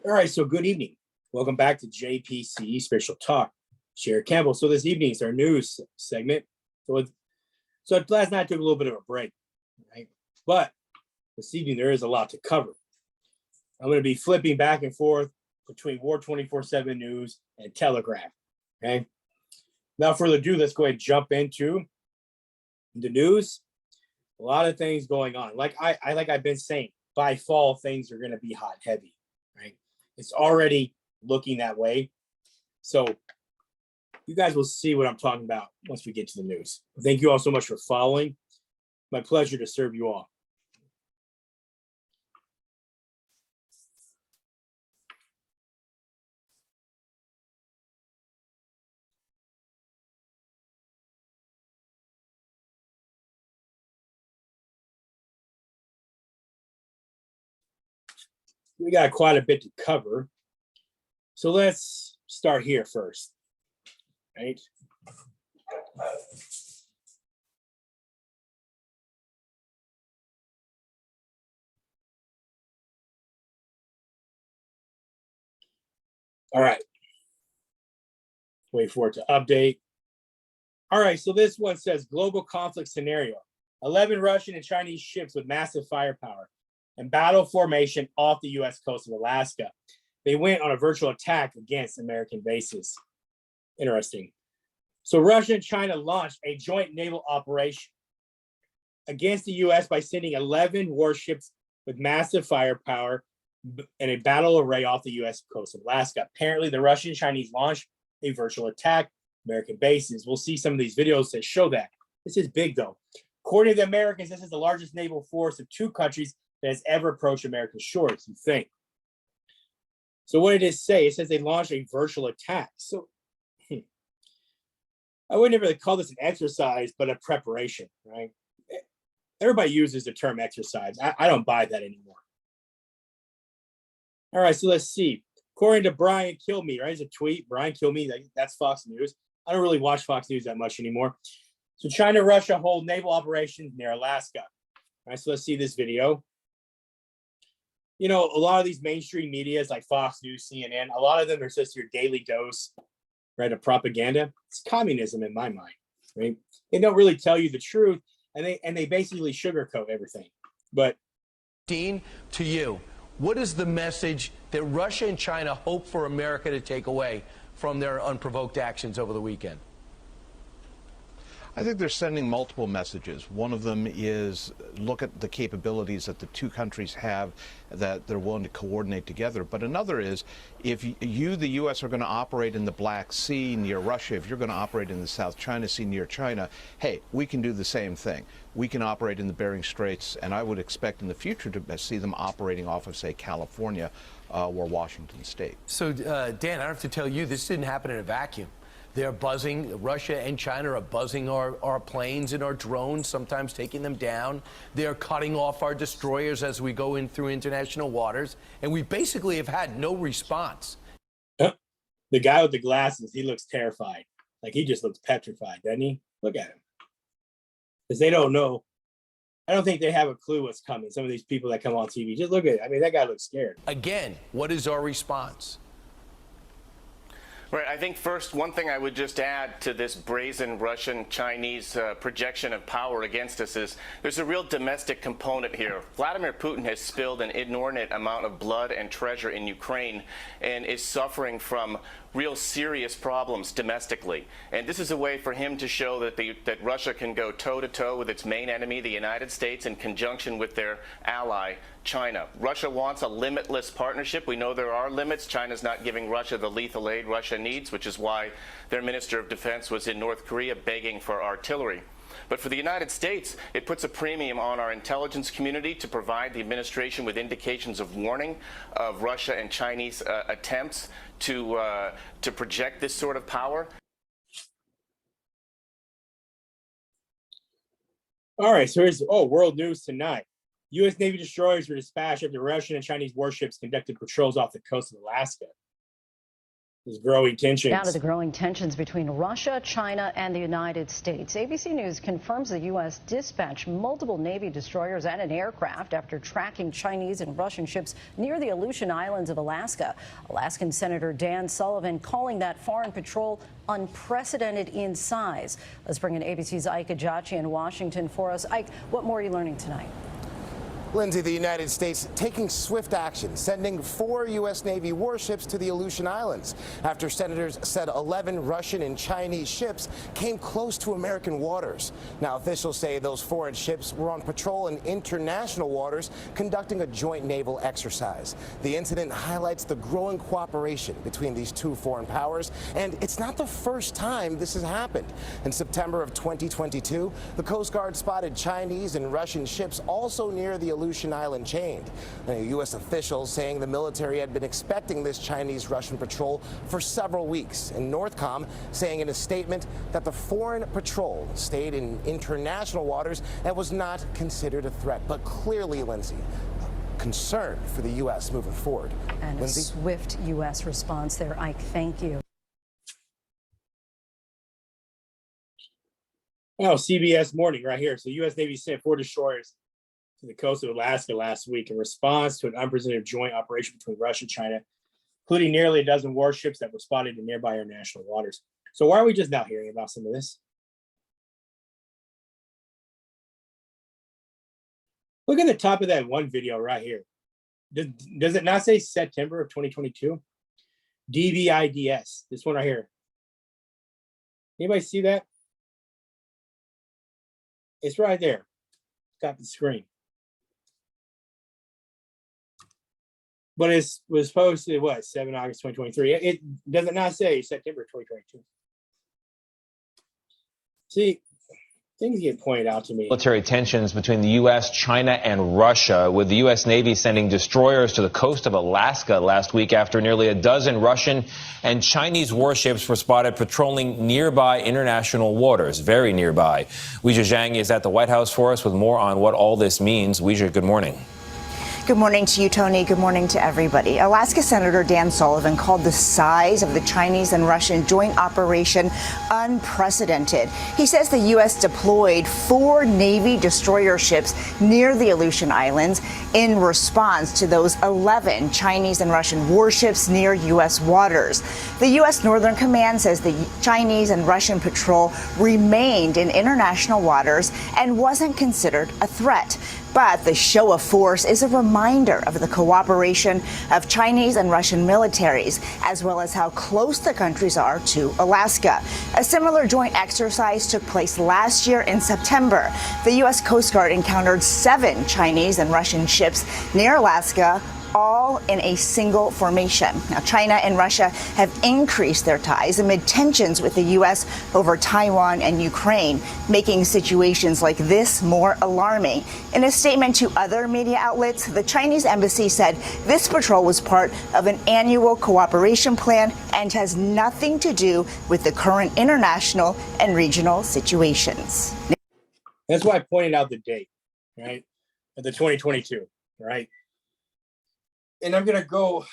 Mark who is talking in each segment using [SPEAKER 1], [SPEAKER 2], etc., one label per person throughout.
[SPEAKER 1] All right, so good evening. Welcome back to JPC Special Talk. Sherry Campbell. So this evening is our news segment. So last night I took a little bit of a break, right? But this evening there is a lot to cover. I'm going to be flipping back and forth between War 24/7 News and Telegraph. Okay. Without further ado, let's go ahead and jump into the news. A lot of things going on. Like I've been saying, by fall things are going to be hot heavy, right? It's already looking that way. So you guys will see what I'm talking about once we get to the news. Thank you all so much for following. My pleasure to serve you all. We got quite a bit to cover. So let's start here first, right? All right. Wait for it to update. All right, so this one says global conflict scenario. 11 Russian and Chinese ships with massive firepower and battle formation off the US coast of Alaska. They went on a virtual attack against American bases. Interesting. So Russia and China launched a joint naval operation against the US by sending 11 warships with massive firepower and a battle array off the US coast of Alaska. Apparently, the Russian and Chinese launched a virtual attack American bases. We'll see some of these videos that show that. This is big, though. According to the Americans, this is the largest naval force of two countries that has ever approached American shores, you think. So what did it say? It says they launched a virtual attack. So I wouldn't really call this an exercise, but a preparation, right? Everybody uses the term exercise. I don't buy that anymore. All right, so let's see. According to Brian Kilmeade, right? It's a tweet. Brian Kilmeade, that's Fox News. I don't really watch Fox News that much anymore. So China and Russia hold naval operations near Alaska. All right, so let's see this video. You know, a lot of these mainstream medias like Fox News, CNN, a lot of them are just your daily dose, right, of propaganda. It's communism in my mind, right? They don't really tell you the truth, and they basically sugarcoat everything. But
[SPEAKER 2] Dean, to you, what is the message that Russia and China hope for America to take away from their unprovoked actions over the weekend?
[SPEAKER 3] I think they're sending multiple messages. One of them is look at the capabilities that the two countries have that they're willing to coordinate together. But another is if you, the U.S., are going to operate in the Black Sea near Russia, if you're going to operate in the South China Sea near China, hey, we can do the same thing. We can operate in the Bering Straits, and I would expect in the future to see them operating off of, say, California or Washington State.
[SPEAKER 2] So, Dan, I have to tell you, this didn't happen in a vacuum. They're buzzing, Russia and China are buzzing our planes and our drones, sometimes taking them down. They're cutting off our destroyers as we go in through international waters. And we basically have had no response.
[SPEAKER 1] The guy with the glasses, he looks terrified. Like he just looks petrified, doesn't he? Look at him. Because they don't know. I don't think they have a clue what's coming. Some of these people that come on TV, just look at it. I mean, that guy looks scared.
[SPEAKER 2] Again, what is our response?
[SPEAKER 4] Right. I think first, one thing I would just add to this brazen Russian-Chinese projection of power against us is there's a real domestic component here. Vladimir Putin has spilled an inordinate amount of blood and treasure in Ukraine and is suffering from real serious problems domestically. And this is a way for him to show that Russia can go toe-to-toe with its main enemy, the United States, in conjunction with their ally, China. Russia wants a limitless partnership. We know there are limits. China's not giving Russia the lethal aid Russia needs, which is why their Minister of Defense was in North Korea begging for artillery. But for the United States, it puts a premium on our intelligence community to provide the administration with indications of warning of Russia and Chinese attempts to project this sort of power.
[SPEAKER 1] All right, so here's world news tonight. U.S. Navy destroyers were dispatched after Russian and Chinese warships conducted patrols off the coast of Alaska. There's growing tensions.
[SPEAKER 5] Down to the growing tensions between Russia, China, and the United States. ABC News confirms the U.S. dispatched multiple Navy destroyers and an aircraft after tracking Chinese and Russian ships near the Aleutian Islands of Alaska. Alaskan Senator Dan Sullivan calling that foreign patrol unprecedented in size. Let's bring in ABC's Ike Ajachi in Washington for us. Ike, what more are you learning tonight?
[SPEAKER 6] Lindsay, the United States taking swift action, sending 4 U.S. Navy warships to the Aleutian Islands after senators said 11 Russian and Chinese ships came close to American waters. Now, officials say those foreign ships were on patrol in international waters conducting a joint naval exercise. The incident highlights the growing cooperation between these two foreign powers, and it's not the first time this has happened. In September of 2022, the Coast Guard spotted Chinese and Russian ships also near the Aleutian Island chain. U.S. officials saying the military had been expecting this Chinese-Russian patrol for several weeks. And NORTHCOM saying in a statement that the foreign patrol stayed in international waters and was not considered a threat. But clearly, Lindsay, concern for the U.S. moving forward.
[SPEAKER 5] And
[SPEAKER 6] Lindsay?
[SPEAKER 5] a swift U.S. response there, Ike. Thank you.
[SPEAKER 1] Oh, CBS Morning right here. So U.S. Navy sent 4 destroyers to the coast of Alaska last week in response to an unprecedented joint operation between Russia and China, including nearly a dozen warships that were spotted in nearby international waters. So why are we just now hearing about some of this? Look at the top of that one video right here. Does it not say September of 2022? DVIDS, this one right here. Anybody see that? It's right there. Got the screen. But it was posted, what, 7 August 2023. It does it not say September 2022. See, things get pointed out to me.
[SPEAKER 7] Military tensions between the U.S., China, and Russia, with the U.S. Navy sending destroyers to the coast of Alaska last week after nearly a dozen Russian and Chinese warships were spotted patrolling nearby international waters, very nearby. Weijia Zhang is at the White House for us with more on what all this means. Weijia, good morning.
[SPEAKER 8] Good morning to you, Tony. Good morning to everybody. Alaska Senator Dan Sullivan called the size of the Chinese and Russian joint operation unprecedented. He says the U.S. deployed 4 Navy destroyer ships near the Aleutian Islands in response to those 11 Chinese and Russian warships near U.S. waters. The U.S. Northern Command says the Chinese and Russian patrol remained in international waters and wasn't considered a threat. But the show of force is a reminder of the cooperation of Chinese and Russian militaries, as well as how close the countries are to Alaska. A similar joint exercise took place last year in September. The U.S. Coast Guard encountered 7 Chinese and Russian ships near Alaska, all in a single formation. Now, China and Russia have increased their ties amid tensions with the U.S. over Taiwan and Ukraine, making situations like this more alarming. In a statement to other media outlets, the Chinese embassy said this patrol was part of an annual cooperation plan and has nothing to do with the current international and regional situations.
[SPEAKER 1] That's why I pointed out the date, right? Of the 2022, right? And I'm going to go,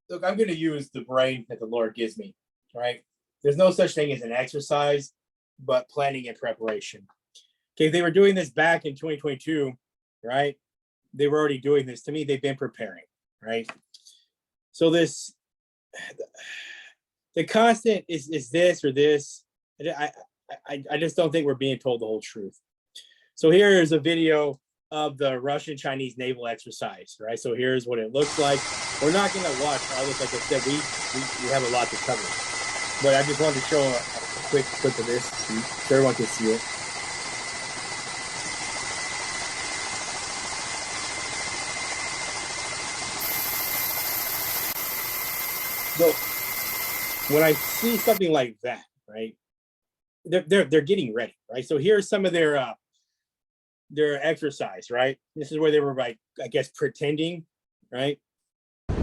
[SPEAKER 1] look, I'm going to use the brain that the Lord gives me, right? There's no such thing as an exercise, but planning and preparation. Okay, if they were doing this back in 2022, right? They were already doing this. To me, they've been preparing, right? So this, the constant is this or this. I just don't think we're being told the whole truth. So here is a video of the Russian-Chinese naval exercise, right? So here's what it looks like. We're not going to watch all this. Like I said, we have a lot to cover. But I just wanted to show a quick clip of this so everyone can see it. So when I see something like that, right, they're getting ready, right? So here's some of their exercise, right? This is where they were, like, I guess, pretending, right? Or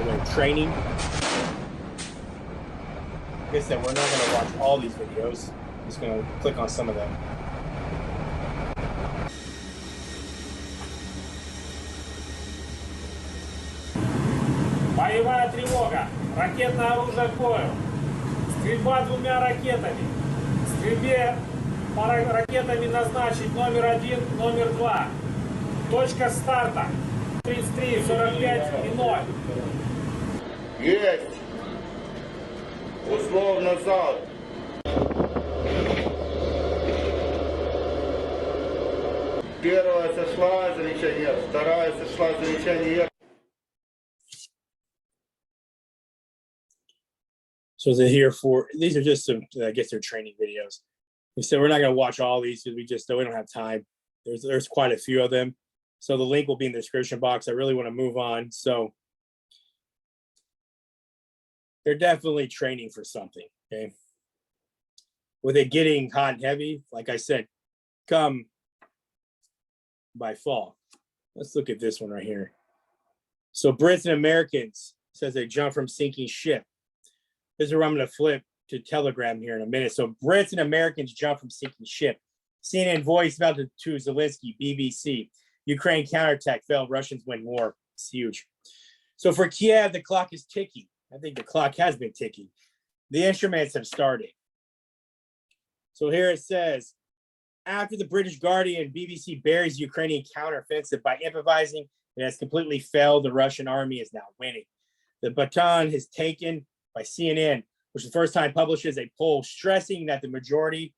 [SPEAKER 1] they're training. Like I said, we're not going to watch all these videos. I'm just going to click on some of them.
[SPEAKER 9] Боевая тревога. Ракетное оружие «Койл». Стрельба двумя ракетами. Стрельбе ракетами назначить номер 1, номер 2. Точка старта. 33, 45 и 0.
[SPEAKER 10] Есть. Условно залп. Первая сошла, замечание. Вторая сошла, замечание.
[SPEAKER 1] So they're here for, these are just some, I guess they're training videos. We said we're not going to watch all these because we don't have time. There's quite a few of them. So the link will be in the description box. I really want to move on. So they're definitely training for something. Okay. With it getting hot and heavy, like I said, come by fall. Let's look at this one right here. So Brits and Americans says they jump from sinking ship. This is where I'm going to flip to Telegram here in a minute. So Brits and Americans jump from sinking ship. CNN voice about to Zelensky, BBC. Ukraine counterattack failed, Russians win war. It's huge. So for Kiev, the clock is ticking. I think the clock has been ticking. The instruments have started. So here it says, after the British Guardian, BBC buries Ukrainian counteroffensive by improvising, it has completely failed. The Russian army is now winning. The baton is taken by CNN, which the first time publishes a poll stressing that the majority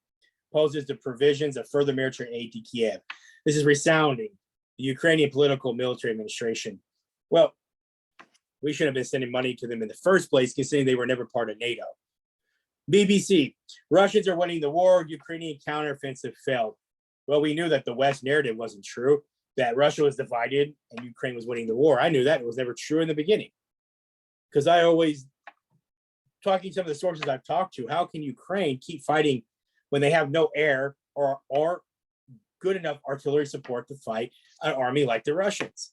[SPEAKER 1] opposes the provisions of further military aid to Kiev. This is resounding. The Ukrainian political military administration. Well, we should have been sending money to them in the first place, considering they were never part of NATO. BBC, Russians are winning the war. Ukrainian counteroffensive failed. Well, we knew that the West narrative wasn't true, that Russia was divided and Ukraine was winning the war. I knew that. It was never true in the beginning. Because I always, talking to some of the sources I've talked to, how can Ukraine keep fighting when they have no air or good enough artillery support to fight an army like the Russians?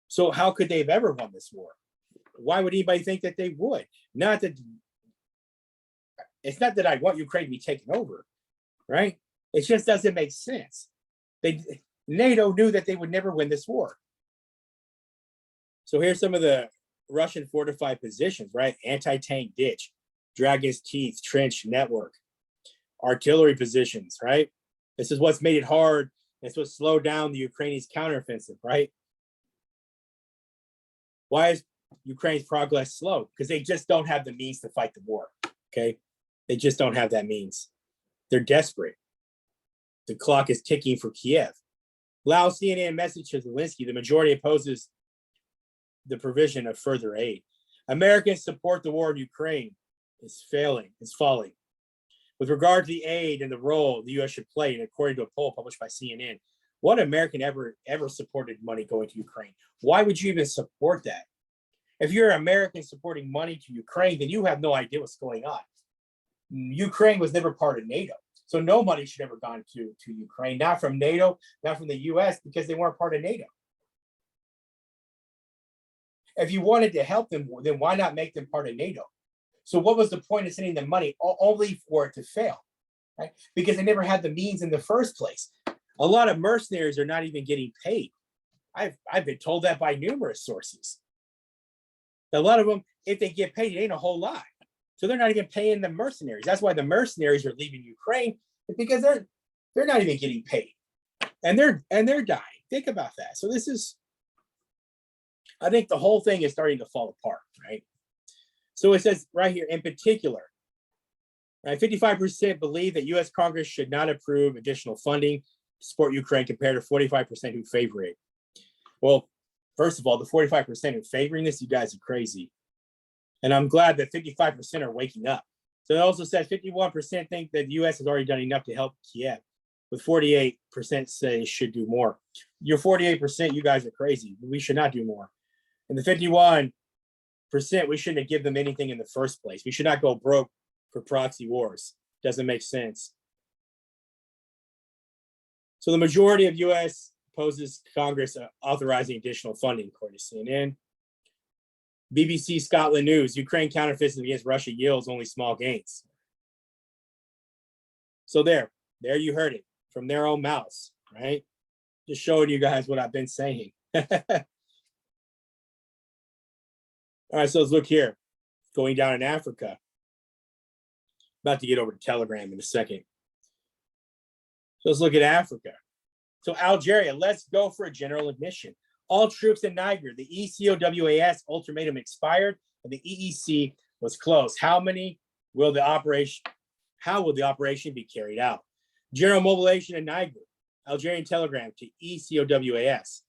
[SPEAKER 1] So how could they have ever won this war? Why would anybody think that they would? It's not that I want Ukraine to be taken over, right? It just doesn't make sense. NATO knew that they would never win this war. So here's some of the Russian fortified positions, right? Anti-tank ditch, Dragon's Teeth, trench network, artillery positions, right? This is what's made it hard. It's what slowed down the Ukrainians' counteroffensive, right? Why is Ukraine's progress slow? Because they just don't have the means to fight the war, okay? They just don't have that means. They're desperate. The clock is ticking for Kiev. Loud CNN message to Zelensky, the majority opposes the provision of further aid. Americans support the war in Ukraine. It's failing, it's falling. With regard to the aid and the role the U.S. should play, and according to a poll published by CNN, what American ever supported money going to Ukraine? Why would you even support that? If you're an American supporting money to Ukraine, then you have no idea what's going on. Ukraine was never part of NATO. So no money should ever gone to Ukraine, not from NATO, not from the US, because they weren't part of NATO. If you wanted to help them, then why not make them part of NATO? So what was the point of sending them money only for it to fail, right? Because they never had the means in the first place. A lot of mercenaries are not even getting paid. I've been told that by numerous sources. A lot of them, if they get paid, it ain't a whole lot. So they're not even paying the mercenaries. That's why the mercenaries are leaving Ukraine, because they're not even getting paid, and they're dying. Think about that. So this is, I think the whole thing is starting to fall apart, right? So it says right here, in particular, right, 55% believe that U.S. Congress should not approve additional funding to support Ukraine, compared to 45% who favor it. Well, first of all, the 45% who favoring this, you guys are crazy. And I'm glad that 55% are waking up. So it also says 51% think that the U.S. has already done enough to help Kiev, with 48% say it should do more. Your 48%, you guys are crazy. We should not do more. And the 51%, we shouldn't have given them anything in the first place. We should not go broke for proxy wars. Doesn't make sense. So the majority of U.S. opposes Congress authorizing additional funding, according to CNN. BBC Scotland News, Ukraine counteroffensive against Russia yields only small gains. So there you heard it from their own mouths, right? Just showing you guys what I've been saying. All right, so let's look here. going down in Africa. About to get over to Telegram in a second. So let's look at Africa. So Algeria, let's go for a general admission. All troops in Niger, the ECOWAS ultimatum expired and the EEC was closed. How will the operation be carried out? General mobilization in Niger, Algerian telegram to ECOWAS.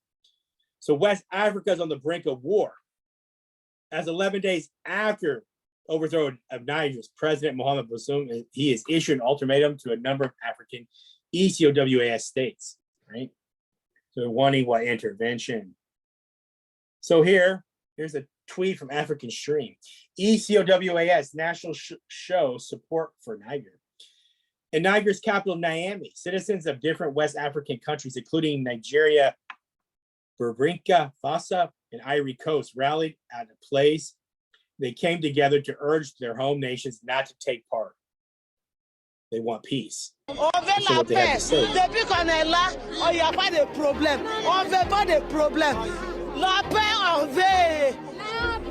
[SPEAKER 1] So West Africa is on the brink of war. As 11 days after overthrow of Niger's President Mohamed Bazoum, he has issued an ultimatum to a number of African ECOWAS states, right? So wanting what intervention? So here's a tweet from African Stream. ECOWAS national show support for Niger. In Niger's capital, Niamey, citizens of different West African countries, including Nigeria, Burkina Faso, and Ivory Coast, rallied at a place. They came together to urge their home nations not to take part. They want peace.
[SPEAKER 11] On veut la paix. Depuis qu'on est là, il n'y a pas de problème. On ne veut pas de problème. La paix, on veut. On veut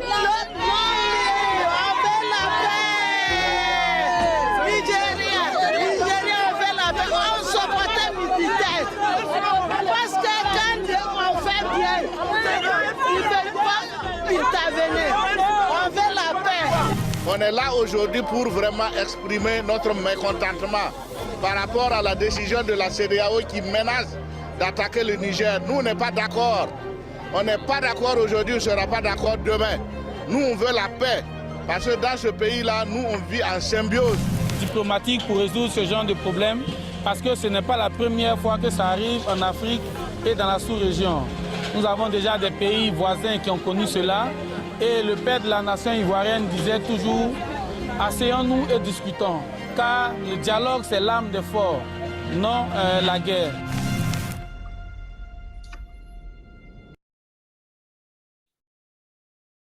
[SPEAKER 11] la paix. Nigeria, on veut la paix. On supporte militaire. Parce que quand on fait bien, ils ne veulent pas intervenir. On veut la paix.
[SPEAKER 10] On est là aujourd'hui pour vraiment exprimer notre mécontentement par rapport à la décision de la CEDEAO qui menace d'attaquer le Niger. Nous, on n'est pas d'accord. On n'est pas d'accord aujourd'hui, on ne sera pas d'accord demain. Nous, on veut la paix. Parce que dans ce pays-là, nous, on vit en symbiose.
[SPEAKER 9] Diplomatique pour résoudre ce genre de problème, parce que ce n'est pas la première fois que ça arrive en Afrique et dans la sous-région. Nous avons déjà des pays voisins qui ont connu cela. Et le père de la nation ivoirienne disait toujours, asseyons-nous et discutons, car le dialogue c'est l'arme de fort, non la guerre.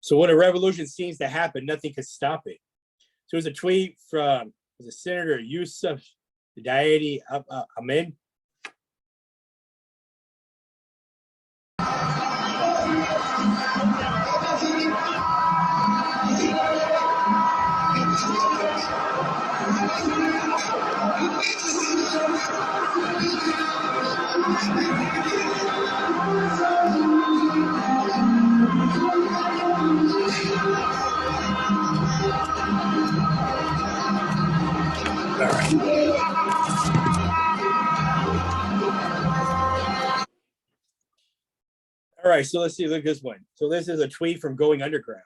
[SPEAKER 1] So when a revolution seems to happen, nothing can stop it. So there's a tweet from the Senator Yusuf Daidi Amin. All right, so let's see, look at this one. So this is a tweet from Going Underground.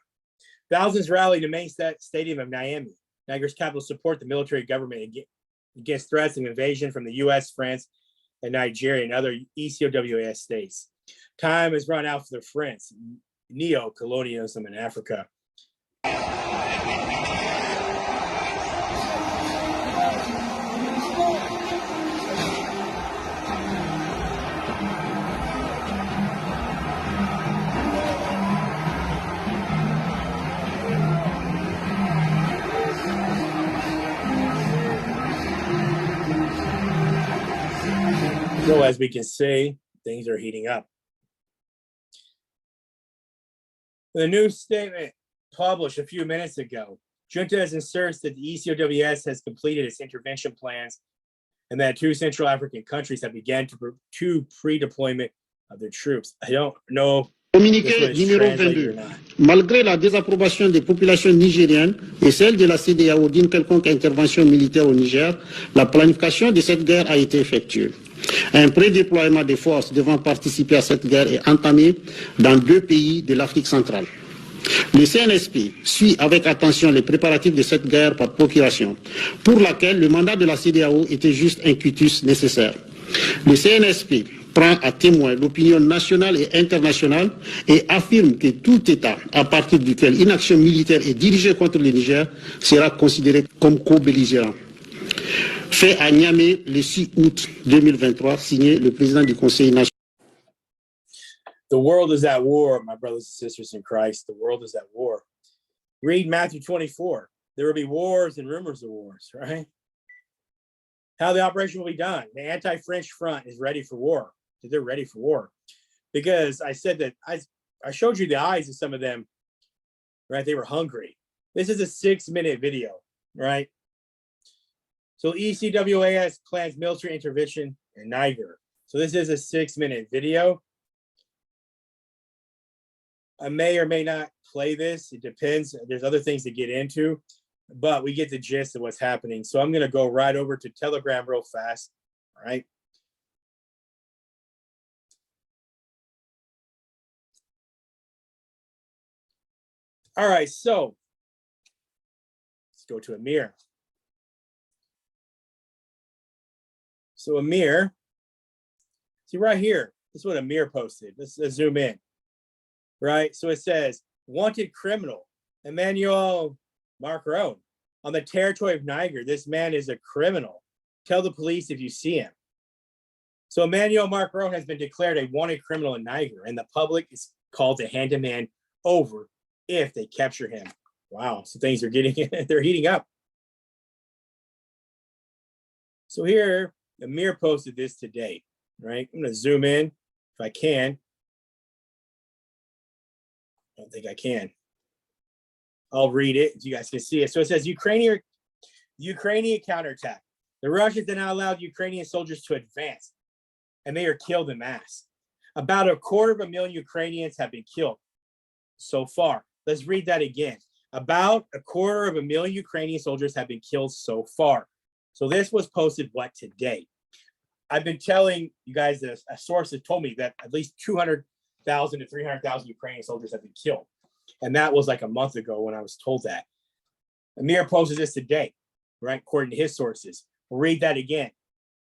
[SPEAKER 1] Thousands rallied to main stadium of Niamey, Niger's capital, support the military government against threats of invasion from the US, France, and Nigeria and other ECOWAS states. Time has run out for the French neo-colonialism in Africa. So as we can see, things are heating up. The new statement published a few minutes ago, junta has asserts that the ECOWAS has completed its intervention plans and that 2 Central African countries have begun to pre-deployment of their troops. I don't know.
[SPEAKER 12] Communiqué numéro 22. Malgré la désapprobation des populations nigériennes et celle de la CEDEAO d'une quelconque intervention militaire au Niger, la planification de cette guerre a été effectuée. Un prédéploiement des forces devant participer à cette guerre est entamé dans 2 pays de l'Afrique centrale. Le CNSP suit avec attention les préparatifs de cette guerre par procuration, pour laquelle le mandat de la CEDEAO était juste un quitus nécessaire. Le CNSP prend à témoin l'opinion nationale et internationale et affirme que tout État à partir duquel une action militaire est dirigée contre le Niger sera considéré comme co-belligérant. Fait à Niamey le 6 août 2023, signé le président du Conseil national.
[SPEAKER 1] The world is at war, my brothers and sisters in Christ. The world is at war. Read Matthew 24. There will be wars and rumors of wars, right? How the operation will be done. The anti-French front is ready for war. They're ready for war. Because I said that I showed you the eyes of some of them, right? They were hungry. This is a 6-minute video, right? So ECWAS plans military intervention in Niger. So this is a 6-minute video. I may or may not play this. It depends. There's other things to get into, but we get the gist of what's happening. So I'm going to go right over to Telegram real fast. All right. All right. So let's go to Amir. So Amir, see right here, this is what Amir posted. Let's zoom in. Right, so it says, wanted criminal, Emmanuel Macron, on the territory of Niger. This man is a criminal. Tell the police if you see him. So Emmanuel Macron has been declared a wanted criminal in Niger, and the public is called to hand him in over if they capture him. Wow, so things are getting, they're heating up. So here, Amir posted this today, right? I'm gonna zoom in if I can. I don't think I can. I'll read it so you guys can see it. So it says Ukrainian counterattack. The Russians have now allowed Ukrainian soldiers to advance, and they are killed en masse. About 250,000 Ukrainians have been killed so far. Let's read that again. About 250,000 Ukrainian soldiers have been killed so far. So this was posted, what, today? I've been telling you guys this. A source has told me that at least 200,000 to 300,000 Ukrainian soldiers have been killed. And that was like a month ago when I was told that. Amir posted this today, right? According to his sources. We'll read that again.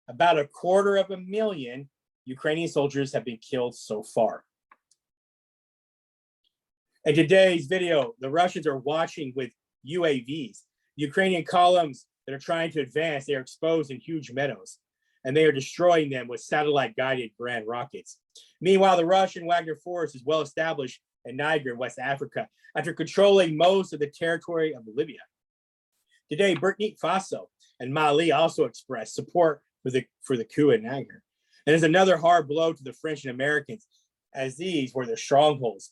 [SPEAKER 1] About 250,000 Ukrainian soldiers have been killed so far. In today's video, the Russians are watching with UAVs. Ukrainian columns that are trying to advance, they are exposed in huge meadows, and they are destroying them with satellite-guided Grand rockets. Meanwhile, the Russian Wagner force is well established in Niger in West Africa after controlling most of the territory of Libya. Today, Burkina Faso and Mali also expressed support for the coup in Niger. And it's another hard blow to the French and Americans, as these were their strongholds.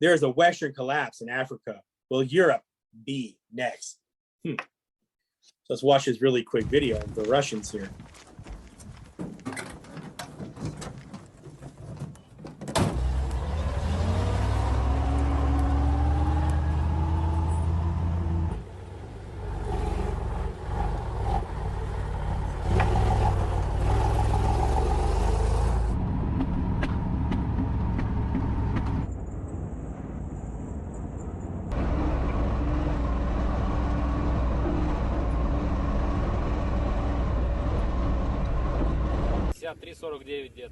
[SPEAKER 1] There is a Western collapse in Africa. Will Europe be next? So let's watch this really quick video of the Russians here.
[SPEAKER 13] Дед.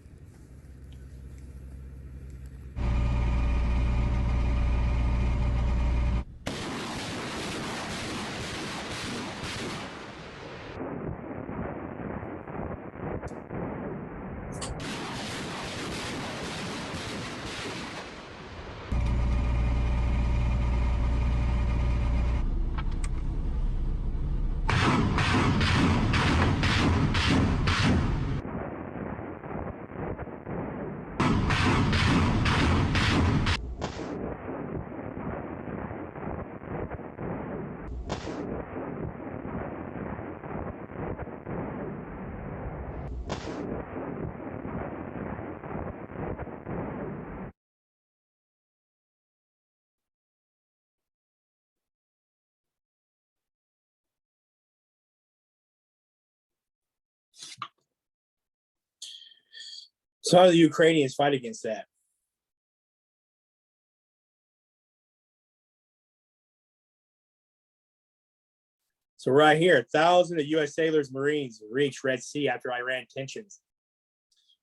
[SPEAKER 1] So how do the Ukrainians fight against that? So right here, 1,000 of U.S. sailors, Marines reached Red Sea after Iran tensions.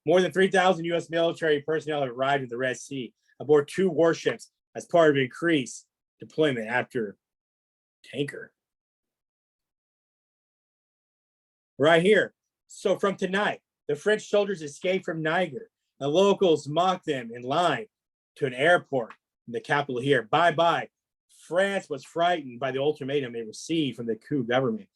[SPEAKER 1] More than 3,000 U.S. military personnel have arrived at the Red Sea aboard 2 warships as part of increased deployment after tanker. Right here. So from tonight, the French soldiers escaped from Niger. The locals mocked them in line to an airport in the capital here. Bye-bye. France was frightened by the ultimatum they received from the coup government.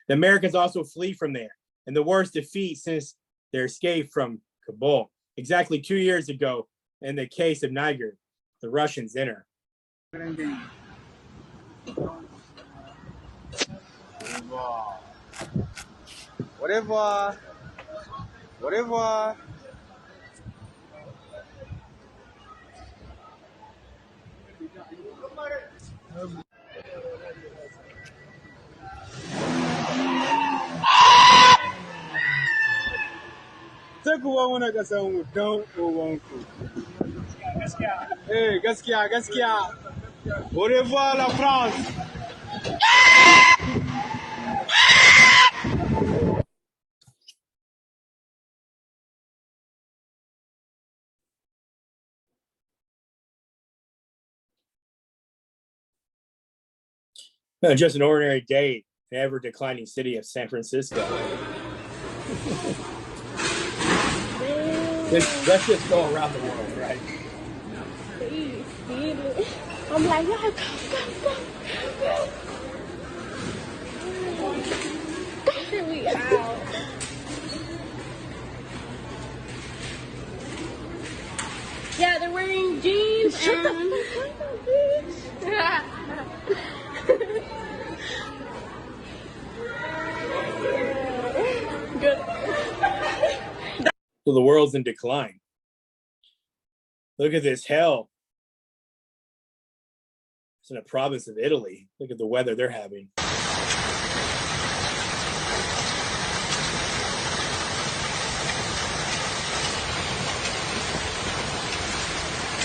[SPEAKER 1] The Americans also flee from there, and the worst defeat since their escape from Kabul. Exactly 2 years ago, in the case of Niger, the Russians enter.
[SPEAKER 13] Au revoir. Au revoir. 这个我那个生物都我忘记。哎，gaskiya gaskiya. Au revoir la France.
[SPEAKER 1] Just an ordinary day in ever declining city of San Francisco. Let's just go around the world, right?
[SPEAKER 11] I'm like, go. We out. Yeah, they're wearing jeans and. Good.
[SPEAKER 1] So the world's in decline. Look at this hell. It's in a province of Italy. Look at the weather they're having.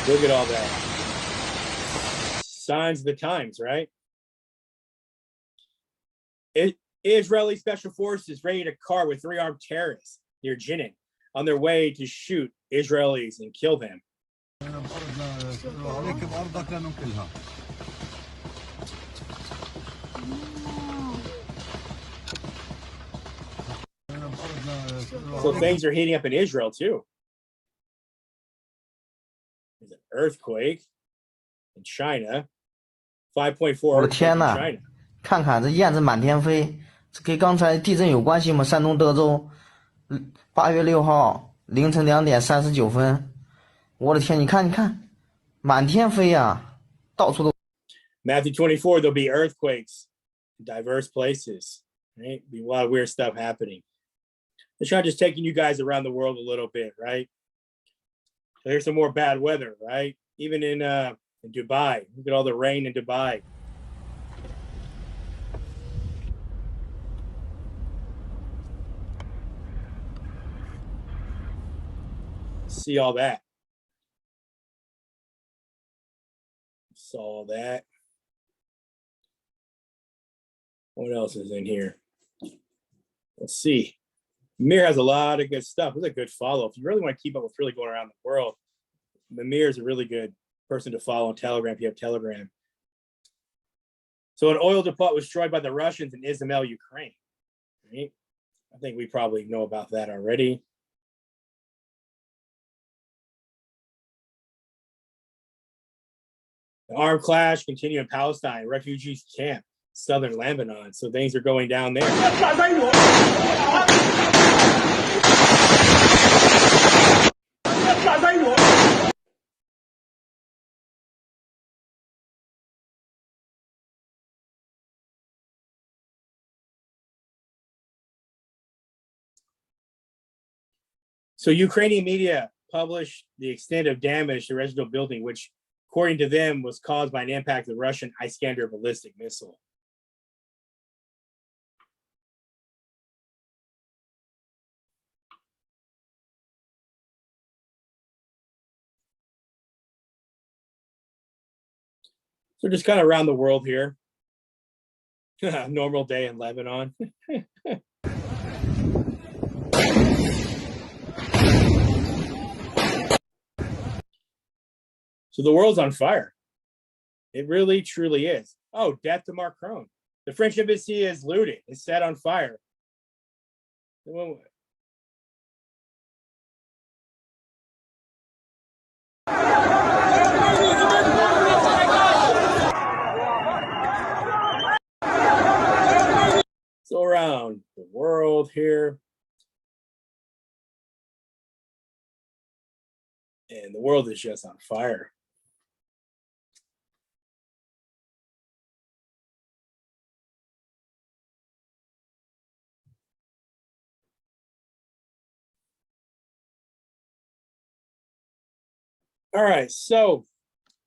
[SPEAKER 1] Look at all that. Signs of the times, right? Israeli special forces raided a car with 3 armed terrorists near Jenin on their way to shoot Israelis and kill them. So things are heating up in Israel too. There's an earthquake in China. 5.4 earthquake in China.
[SPEAKER 14] 看看这燕子满天飞，这跟刚才地震有关系吗？山东德州8月6号凌晨2点39分，我的天！你看，满天飞呀，到处都。
[SPEAKER 1] Matthew 24, there'll be earthquakes in diverse places. Right? Be a lot of weird stuff happening. Let's try just taking you guys around the world a little bit, right? So here's some more bad weather, right? Even in Dubai. Look at all the rain in Dubai. See all that. Saw that. What else is in here? Let's see. Mir has a lot of good stuff. It's a good follow. If you really want to keep up with what's really going around the world, Mir is a really good person to follow on Telegram if you have Telegram. So an oil depot was destroyed by the Russians in Izmail, Ukraine. Right? I think we probably know about that already. The armed clash continued in Palestine, refugees camp, southern Lebanon. So things are going down there. So Ukrainian media published the extent of damage to the residential building, which according to them was caused by an impact of the Russian Iskander ballistic missile. So just kind of around the world here. Normal day in Lebanon. So the world's on fire. It really, truly is. Oh, death to Macron. The French embassy is looted. It's set on fire. So around the world here. And the world is just on fire. All right, so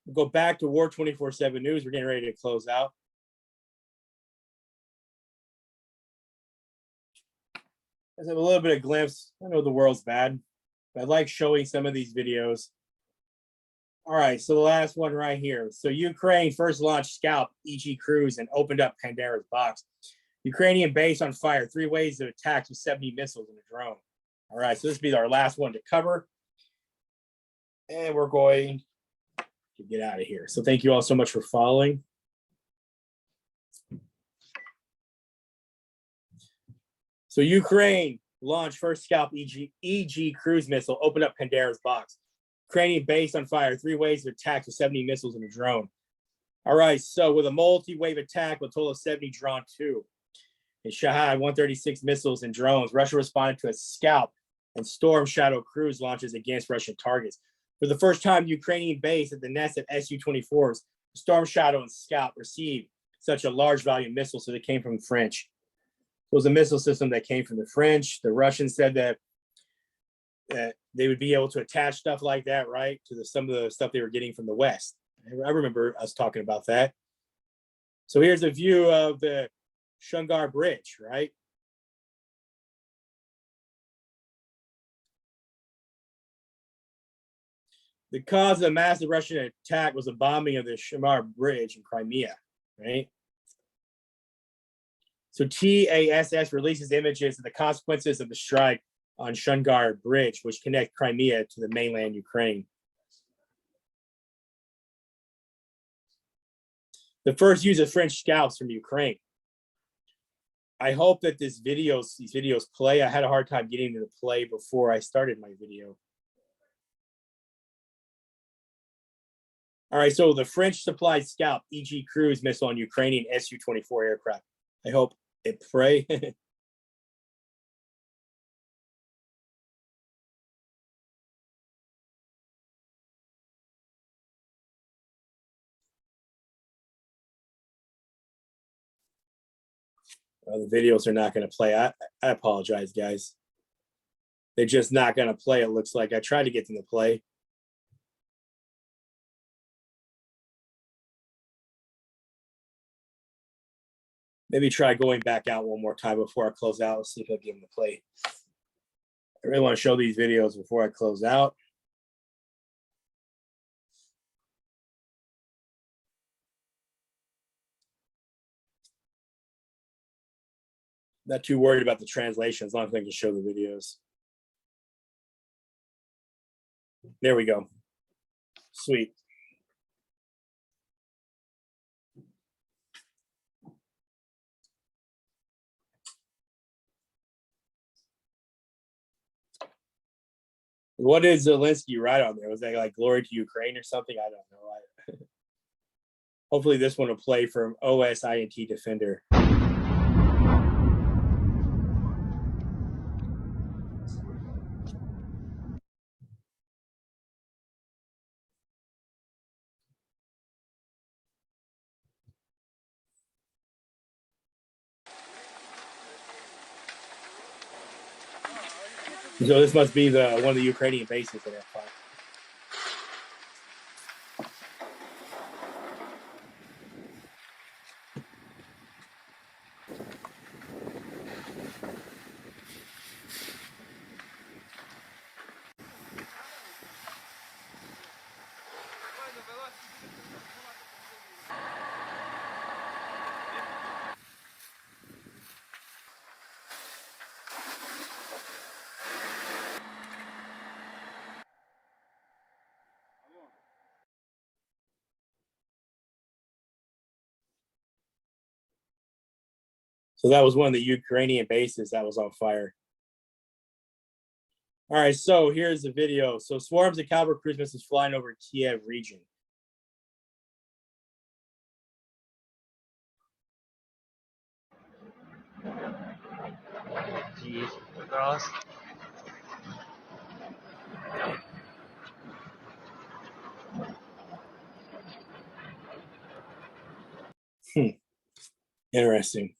[SPEAKER 1] we'll go back to War 24/7 News. We're getting ready to close out. Let's have a little bit of glimpse. I know the world's bad, but I like showing some of these videos. All right, so the last one right here. So Ukraine first launched Scalp-EG cruise and opened up Pandora's box. Ukrainian base on fire. 3 ways of attack with 70 missiles and a drone. All right, so this will be our last one to cover. And we're going to get out of here. So thank you all so much for following. So Ukraine launched first Scalp-EG cruise missile, opened up Pandora's box. Ukrainian base on fire. 3 ways of attack with 70 missiles and a drone. All right, so with a multi-wave attack with a total of 70 drawn to and Shahad 136 missiles and drones, Russia responded to a Scalp and Storm Shadow cruise launches against Russian targets. For the first time, Ukrainian base at the nest of Su-24s, Storm Shadow and Scalp received such a large volume missile, so they came from the French. It was a missile system that came from the French. The Russians said that they would be able to attach stuff like that, right, to some of the stuff they were getting from the West. I remember us talking about that. So here's a view of the Shungar Bridge, right? The cause of the massive Russian attack was the bombing of the Shungar Bridge in Crimea, right? So TASS releases images of the consequences of the strike on Shungar Bridge, which connects Crimea to the mainland Ukraine. The first use of French scalps from Ukraine. I hope that these videos play. I had a hard time getting them to play before I started my video. All right, so the French supplied Scalp-EG cruise missile on Ukrainian Su-24 aircraft. I hope it pray. The videos are not going to play. I apologize, guys. They're just not going to play, it looks like. I tried to get them to play. Maybe try going back out one more time before I close out. Let's see if I can get them to play. I really want to show these videos before I close out. Not too worried about the translation as long as I can show the videos. There we go. Sweet. What did Zelensky write on there? Was that like glory to Ukraine or something? I don't know. Hopefully this one will play from OSINT Defender. So this must be one of the Ukrainian bases in that fire. So that was one of the Ukrainian bases that was on fire. All right, so here's the video. So swarms of Caliber cruise missiles flying over Kiev region. Interesting.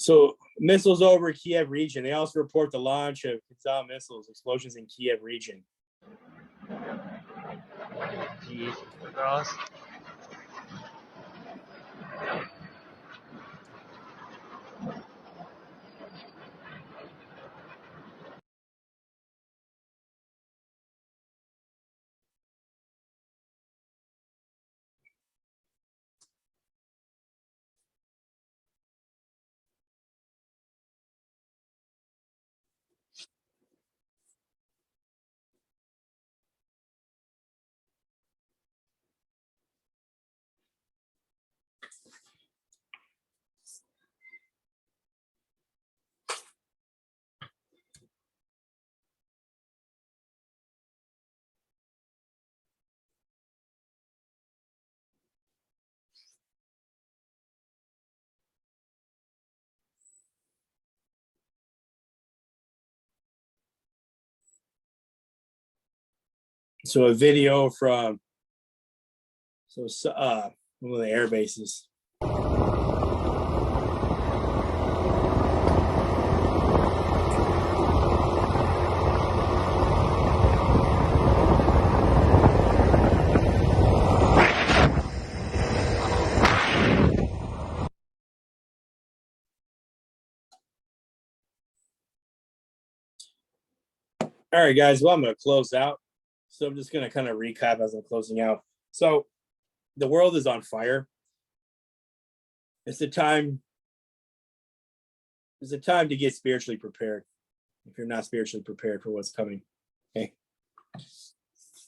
[SPEAKER 1] So missiles over Kiev region. They also report the launch of Kazan missiles, explosions in Kiev region. So a video from one of the air bases. All right, guys. Well, I'm going to close out. So I'm just going to kind of recap as I'm closing out. So the world is on fire. It's the time. It's a time to get spiritually prepared. If you're not spiritually prepared for what's coming, okay.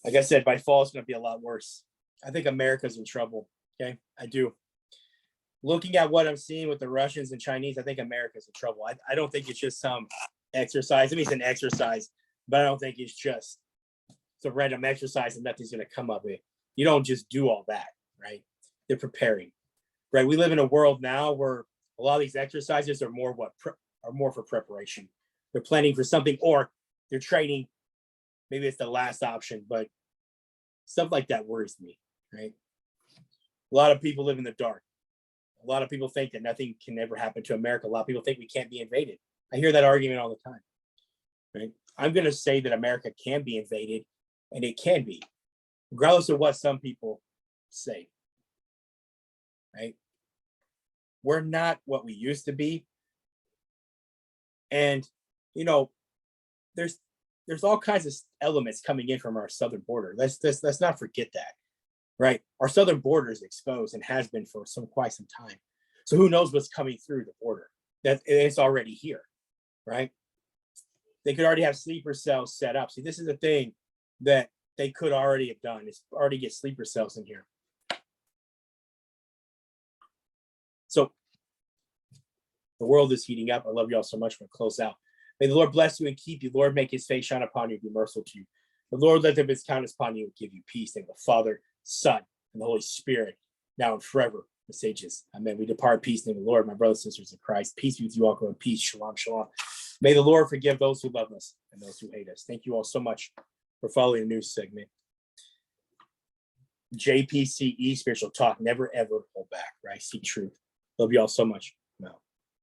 [SPEAKER 1] Like I said, by fall it's going to be a lot worse. I think America's in trouble. Okay, I do. Looking at what I'm seeing with the Russians and Chinese, I think America's in trouble. I don't think it's just some exercise. I mean, it's an exercise, but I don't think it's a random exercise and nothing's going to come of it. You don't just do all that, right? They're preparing, right? We live in a world now where a lot of these exercises are more for preparation. They're planning for something, or they're training. Maybe it's the last option, but stuff like that worries me, right? A lot of people live in the dark. A lot of people think that nothing can ever happen to America. A lot of people think we can't be invaded. I hear that argument all the time, right? I'm going to say that America can be invaded, and it can be, regardless of what some people say, right? We're not what we used to be. And, you know, there's all kinds of elements coming in from our southern border. Let's not forget that, right? Our southern border is exposed and has been for quite some time. So who knows what's coming through the border? That it's already here, right? They could already have sleeper cells set up. See, this is a thing that they could already have done, is already get sleeper cells in here. So the world is heating up. I love you all so much. I'm going to close out. May the Lord bless you and keep you. Lord, make his face shine upon you and be merciful to you. The Lord let his countenance upon you and give you peace. Thank the Father, Son, and the Holy Spirit, now and forever, the sages. Amen. We depart peace in the Lord, my brothers and sisters in Christ. Peace be with you all. Go in peace. Shalom, shalom. May the Lord forgive those who love us and those who hate us. Thank you all so much for following the news segment. JPCE, spiritual talk. Never, ever hold back, right? Seek truth. Love you all so much.